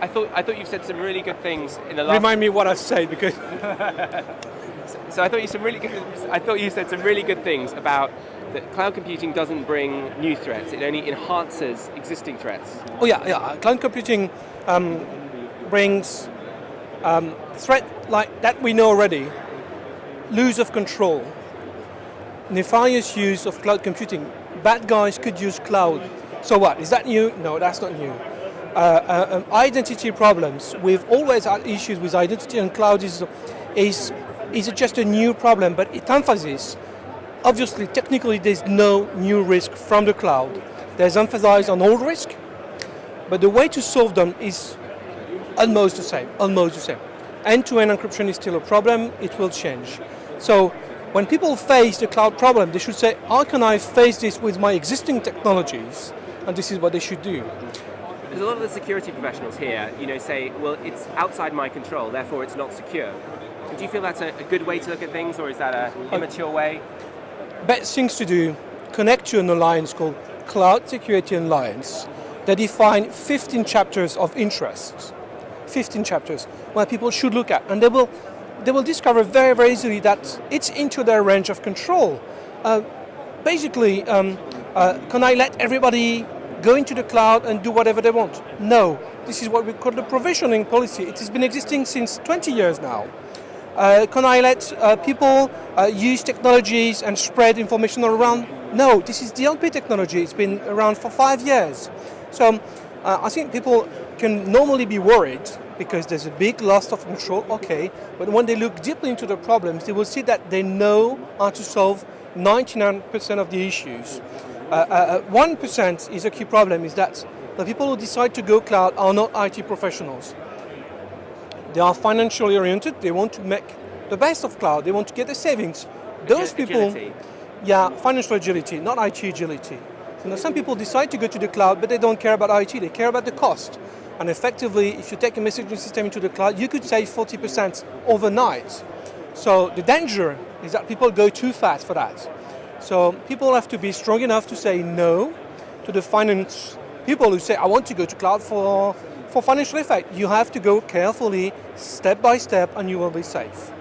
thought you've said some really good things in the last. Remind me what I've said because. So I thought you said some really good things about that cloud computing doesn't bring new threats; it only enhances existing threats. Oh yeah. Cloud computing brings threat like that we know already. Lose of control, nefarious use of cloud computing. Bad guys could use cloud. So what? Is that new? No, that's not new. Identity problems. We've always had issues with identity, and cloud is just a new problem, but it emphasizes. Obviously, technically, there's no new risk from the cloud. There's emphasis on old risk, but the way to solve them is almost the same. End-to-end encryption is still a problem. It will change. So when people face the cloud problem, they should say, how can I face this with my existing technologies? And this is what they should do. Because a lot of the security professionals here, say, well, it's outside my control, therefore it's not secure. So do you feel that's a good way to look at things, or is that an immature way? Best things to do, connect to an alliance called Cloud Security Alliance that define 15 chapters of interest. 15 chapters where people should look at, and they will discover very, very easily that it's into their range of control. Basically, can I let everybody go into the cloud and do whatever they want? No. This is what we call the provisioning policy. It has been existing since 20 years now. Can I let people use technologies and spread information all around? No. This is DLP technology. It's been around for 5 years. So I think people can normally be worried because there's a big loss of control, okay, but when they look deeply into the problems, they will see that they know how to solve 99% of the issues. 1% is a key problem, is that the people who decide to go cloud are not IT professionals. They are financially oriented, they want to make the best of cloud, they want to get the savings. Those people, agility. Yeah, financial agility, not IT agility. Some people decide to go to the cloud, but they don't care about IT, they care about the cost. And effectively, if you take a messaging system into the cloud, you could save 40% overnight. So the danger is that people go too fast for that. So people have to be strong enough to say no to the finance people who say, I want to go to cloud for financial effect. You have to go carefully, step by step, and you will be safe.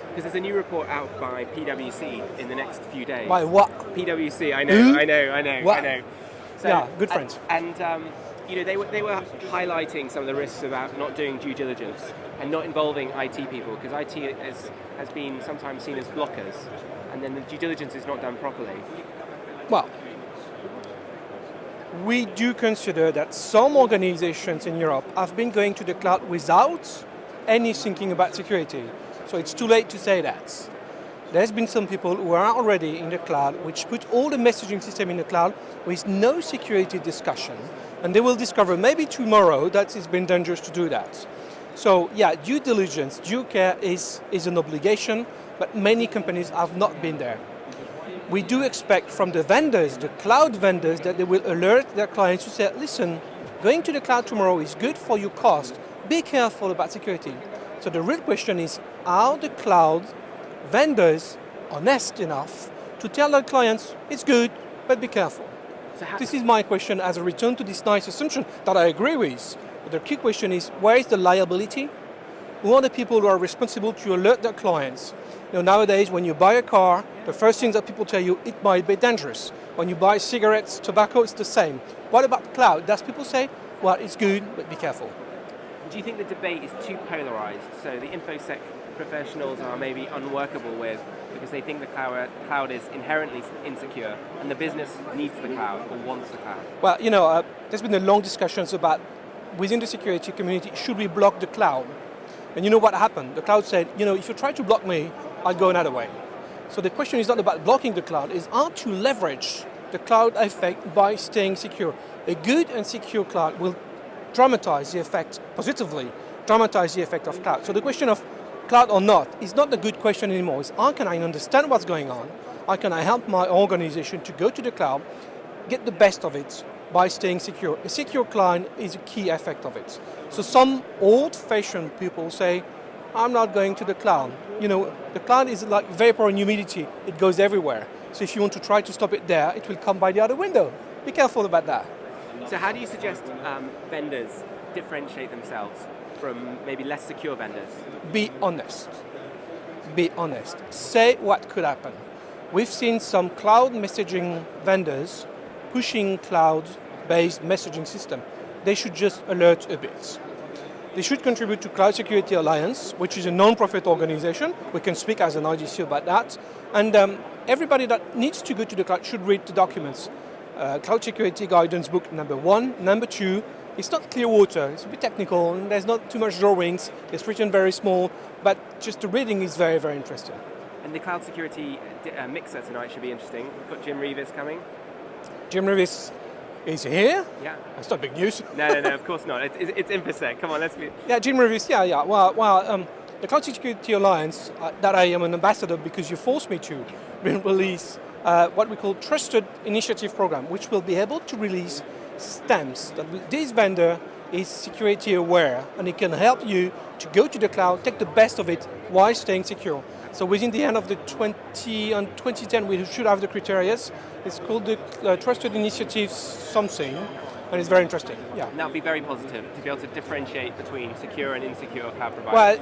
Because there's a new report out by PwC in the next few days. By what? PwC, I know, Who? I know. What? So, yeah, good friends. And they were highlighting some of the risks about not doing due diligence and not involving IT people, because IT has been sometimes seen as blockers, and then the due diligence is not done properly. Well, we do consider that some organizations in Europe have been going to the cloud without any thinking about security. So it's too late to say that. There's been some people who are already in the cloud, which put all the messaging system in the cloud with no security discussion. And they will discover maybe tomorrow that it's been dangerous to do that. So yeah, due diligence, due care is an obligation, but many companies have not been there. We do expect from the vendors, the cloud vendors, that they will alert their clients to say, listen, going to the cloud tomorrow is good for your cost. Be careful about security. So the real question is, are the cloud vendors honest enough to tell their clients, it's good, but be careful? This is my question as a return to this nice assumption that I agree with. But the key question is, where is the liability? Who are the people who are responsible to alert their clients? Nowadays, when you buy a car, the first thing that people tell you, it might be dangerous. When you buy cigarettes, tobacco, it's the same. What about cloud? Does people say, well, it's good, but be careful? Do you think the debate is too polarized? So the Infosec professionals are maybe unworkable with because they think the cloud is inherently insecure and the business needs the cloud or wants the cloud? Well, there's been a long discussions about within the security community, should we block the cloud? And you know what happened? The cloud said, if you try to block me, I'll go another way. So the question is not about blocking the cloud, it's how to leverage the cloud effect by staying secure. A good and secure cloud will dramatize the effect positively, dramatize the effect of cloud. So the question of cloud or not is not the good question anymore. It's how can I understand what's going on? How can I help my organization to go to the cloud, get the best of it by staying secure? A secure cloud is a key effect of it. So some old-fashioned people say, I'm not going to the cloud. The cloud is like vapor and humidity. It goes everywhere. So if you want to try to stop it there, it will come by the other window. Be careful about that. So how do you suggest vendors differentiate themselves from maybe less secure vendors? Be honest. Be honest. Say what could happen. We've seen some cloud messaging vendors pushing cloud-based messaging system. They should just alert a bit. They should contribute to Cloud Security Alliance, which is a non-profit organization. We can speak as an IDC about that. And everybody that needs to go to the cloud should read the documents. Cloud Security Guidance Book number 1. Number 2, it's not clear water. It's a bit technical, and there's not too much drawings. It's written very small, but just the reading is very, very interesting. And the cloud security mixer tonight should be interesting. We've got Jim Reeves coming. Jim Reeves is here. Yeah. That's not big news. No, of course not. It's Infosec. Come on, let's be... Yeah, Jim Reeves, yeah. Well, the Cloud Security Alliance, that I am an ambassador because you forced me to, will release what we call Trusted Initiative Program, which will be able to release stamps that this vendor is security aware, and it can help you to go to the cloud, take the best of it while staying secure. So within the end of the 2010, we should have the criteria. It's called the Trusted Initiative something, and it's very interesting. Yeah. And that would be very positive to be able to differentiate between secure and insecure cloud providers. Well,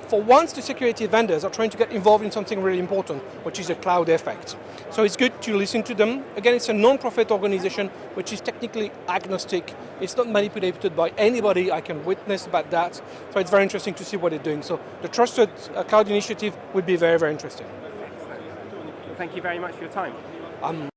for once, the security vendors are trying to get involved in something really important, which is a cloud effect. So it's good to listen to them. Again, it's a non-profit organization which is technically agnostic. It's not manipulated by anybody. I can witness about that. So it's very interesting to see what they're doing. So the Trusted Cloud Initiative would be very, very interesting. Excellent. Well, thank you very much for your time. I'm